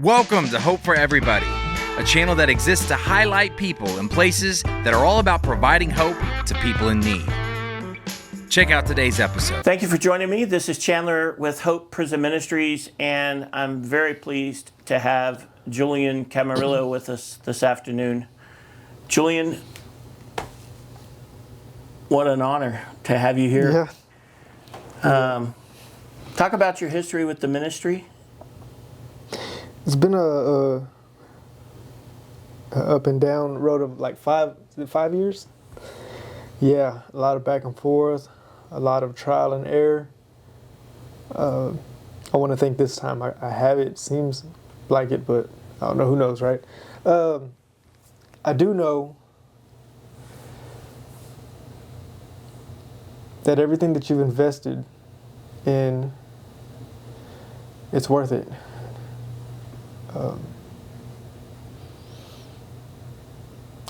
Welcome to Hope for Everybody, a channel that exists to highlight people and places that are all about providing hope to people in need. Check out today's episode. Thank you for joining me. This is Chandler with Hope Prison Ministries, and I'm very pleased to have Julian Camarillo with us this afternoon. Julian, what an honor to have you here. Yeah. Talk about your history with the ministry. It's been a up and down road of like 5 years. Yeah, a lot of back and forth, a lot of trial and error. I want to think this time I have it. Seems like it, but I don't know. Who knows, right? I do know that everything that you've invested in, it's worth it.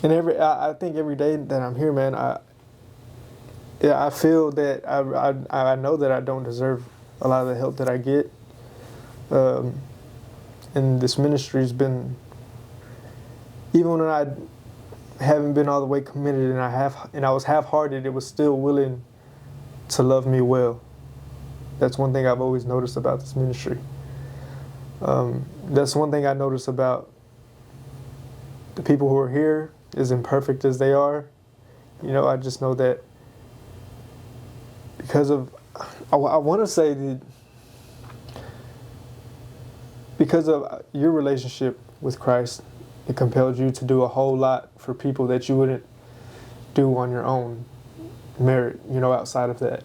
And I think every day that I'm here, man, I feel that I know that I don't deserve a lot of the help that I get. And this ministry's been, even when I haven't been all the way committed and I was half-hearted, it was still willing to love me well. That's one thing I've always noticed about this ministry. That's one thing I notice about the people who are here, as imperfect as they are. You know, I just know that because of, I want to say that because of your relationship with Christ, it compelled you to do a whole lot for people that you wouldn't do on your own merit, you know, outside of that.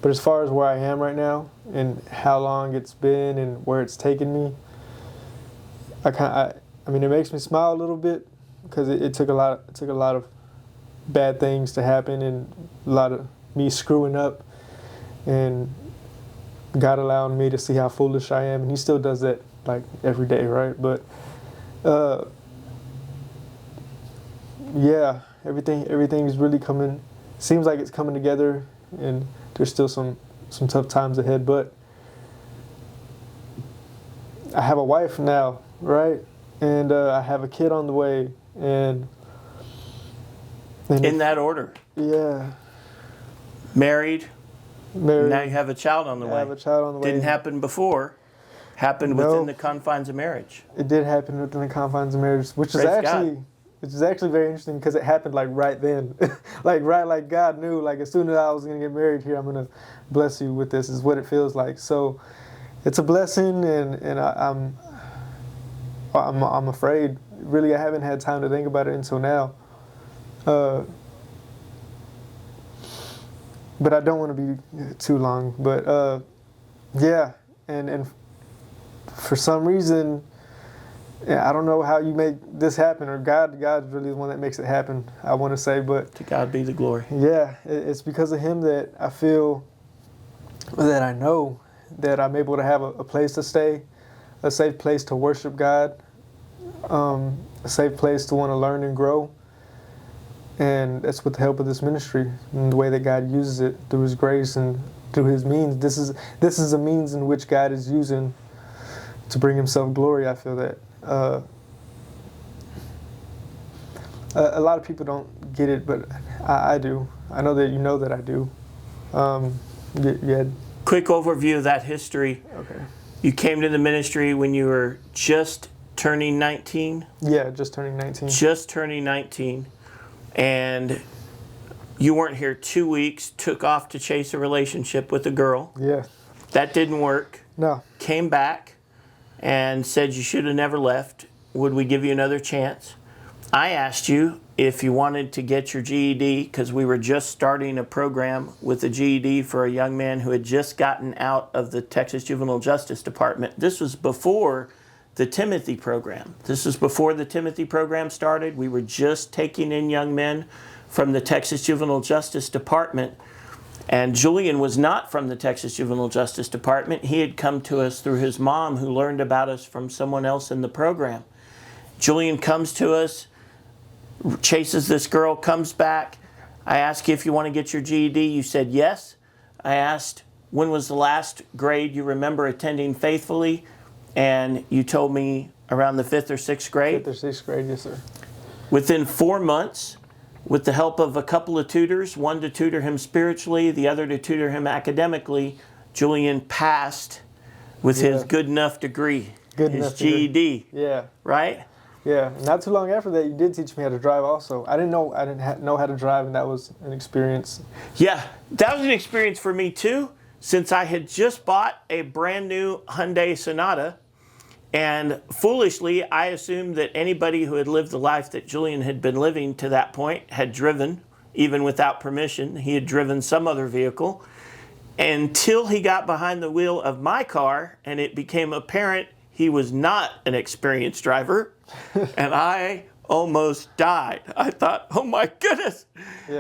But as far as where I am right now and how long it's been and where it's taken me, I mean, it makes me smile a little bit because it took a lot of bad things to happen and a lot of me screwing up and God allowing me to see how foolish I am, and He still does that like every day, right? But yeah, everything's really coming. Seems like it's coming together, and there's still some tough times ahead. But I have a wife now, right? And I have a kid on the way, and In that order. Yeah. Married. Now you have a child on the way. I have a child on the way. Didn't happen before. Happened within the confines of marriage. It did happen within the confines of marriage, which is actually very interesting because it happened like right then. like God knew, like as soon as I was going to get married here, I'm going to bless you with this, is what it feels like. So it's a blessing, and I'm afraid. Really, I haven't had time to think about it until now. But I don't want to be too long. But yeah, and for some reason, I don't know how you make this happen, or God's really the one that makes it happen, I want to say. But to God be the glory. Yeah, it's because of Him that I feel, that I know that I'm able to have a place to stay, a safe place to worship God, a safe place to want to learn and grow. And that's with the help of this ministry and the way that God uses it through His grace and through His means. This is a means in which God is using to bring Himself glory. I feel that a lot of people don't get it, but I do. I know that you know that I do. Yeah. Quick overview of that history. Okay. You came to the ministry when you were just turning 19? Yeah, just turning 19. Just turning 19. And you weren't here 2 weeks, took off to chase a relationship with a girl. Yeah. That didn't work. No. Came back and said you should have never left. Would we give you another chance? I asked you if you wanted to get your GED, because we were just starting a program with a GED for a young man who had just gotten out of the Texas Juvenile Justice Department. This was before the Timothy program. This was before the Timothy program started. We were just taking in young men from the Texas Juvenile Justice Department. And Julian was not from the Texas Juvenile Justice Department. He had come to us through his mom, who learned about us from someone else in the program. Julian comes to us, chases this girl, comes back. I asked you if you want to get your GED. You said yes. I asked, when was the last grade you remember attending faithfully? and you told me around the 5th or 6th grade. 5th or 6th grade, yes, sir. Within 4 months, with the help of a couple of tutors, one to tutor him spiritually, the other to tutor him academically, Julian passed with his good enough degree, his GED. Yeah. Right? Yeah. Not too long after that, you did teach me how to drive also. I didn't know how to drive, and that was an experience. Yeah, that was an experience for me too, since I had just bought a brand new Hyundai Sonata. And foolishly, I assumed that anybody who had lived the life that Julian had been living to that point had driven, even without permission. He had driven some other vehicle until he got behind the wheel of my car, and it became apparent he was not an experienced driver, and I almost died. I thought, oh my goodness,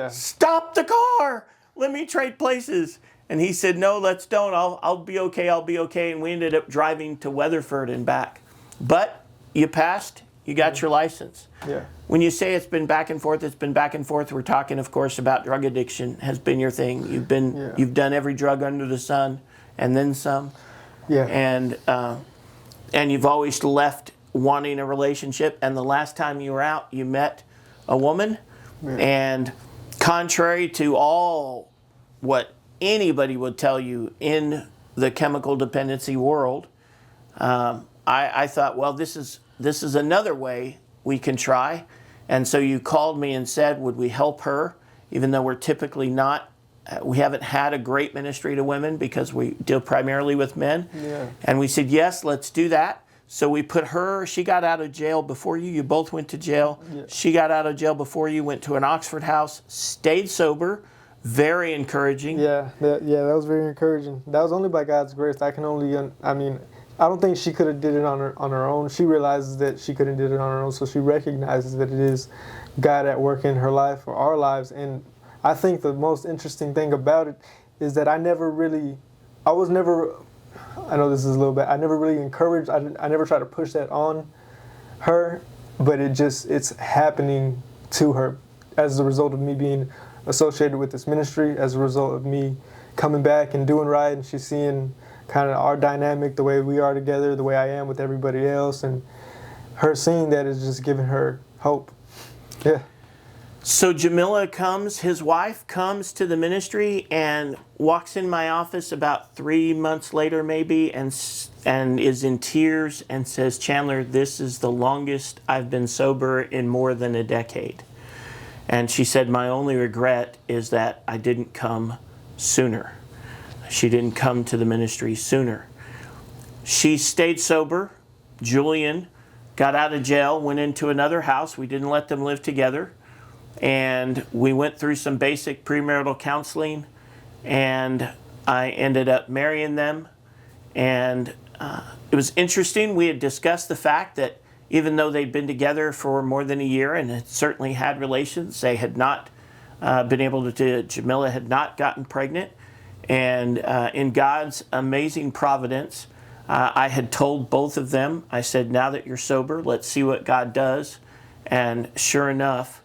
stop the car, let me trade places. And he said, no, let's don't. I'll be okay. I'll be okay. And we ended up driving to Weatherford and back. But you passed. You got your license. Yeah. When you say it's been back and forth, it's been back and forth. We're talking, of course, about drug addiction has been your thing. You've done every drug under the sun, and then some. Yeah. And you've always left wanting a relationship. And the last time you were out, you met a woman. Yeah. And contrary to all what anybody would tell you in the chemical dependency world, I thought, well, this is another way we can try. And so you called me and said, would we help her, even though we're typically not, we haven't had a great ministry to women because we deal primarily with men. Yeah. And we said, yes, let's do that. So we put her, she got out of jail before you. You both went to jail. Yeah. She got out of jail before you, went to an Oxford house, stayed sober. Very encouraging. Yeah, that was very encouraging. That was only by God's grace. I don't think she could have did it on her own. She realizes that she couldn't did it on her own, so she recognizes that it is God at work in her life or our lives. And I think the most interesting thing about it is that I never really encouraged, I never tried to push that on her, but it's happening to her as a result of me being associated with this ministry, as a result of me coming back and doing right, and she's seeing kind of our dynamic, the way we are together, the way I am with everybody else, and her seeing that is just giving her hope. Yeah. So Jamila comes, his wife comes to the ministry and walks in my office about 3 months later maybe and is in tears and says, Chandler, this is the longest I've been sober in more than a decade. And she said, my only regret is that I didn't come sooner. She didn't come to the ministry sooner. She stayed sober. Julian got out of jail, went into another house. We didn't let them live together. And we went through some basic premarital counseling. And I ended up marrying them. And it was interesting. We had discussed the fact that even though they'd been together for more than a year and had certainly had relations, they had not been able to, Jamila had not gotten pregnant. And in God's amazing providence, I had told both of them, I said, now that you're sober, let's see what God does. And sure enough,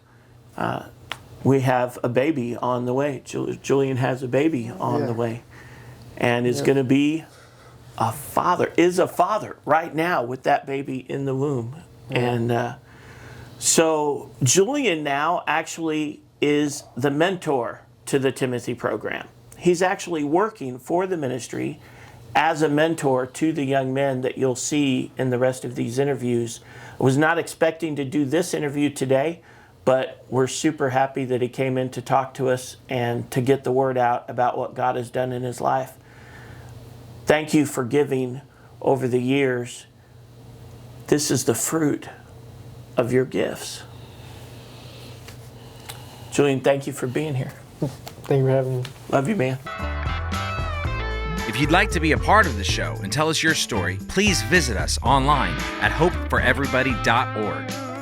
we have a baby on the way. Julian has a baby on the way and is going to be is a father right now with that baby in the womb. Yeah. And so Julian now actually is the mentor to the Timothy program. He's actually working for the ministry as a mentor to the young men that you'll see in the rest of these interviews. I was not expecting to do this interview today, but we're super happy that he came in to talk to us and to get the word out about what God has done in his life. Thank you for giving over the years. This is the fruit of your gifts. Julian, thank you for being here. Thank you for having me. Love you, man. If you'd like to be a part of the show and tell us your story, please visit us online at hopeforeverybody.org.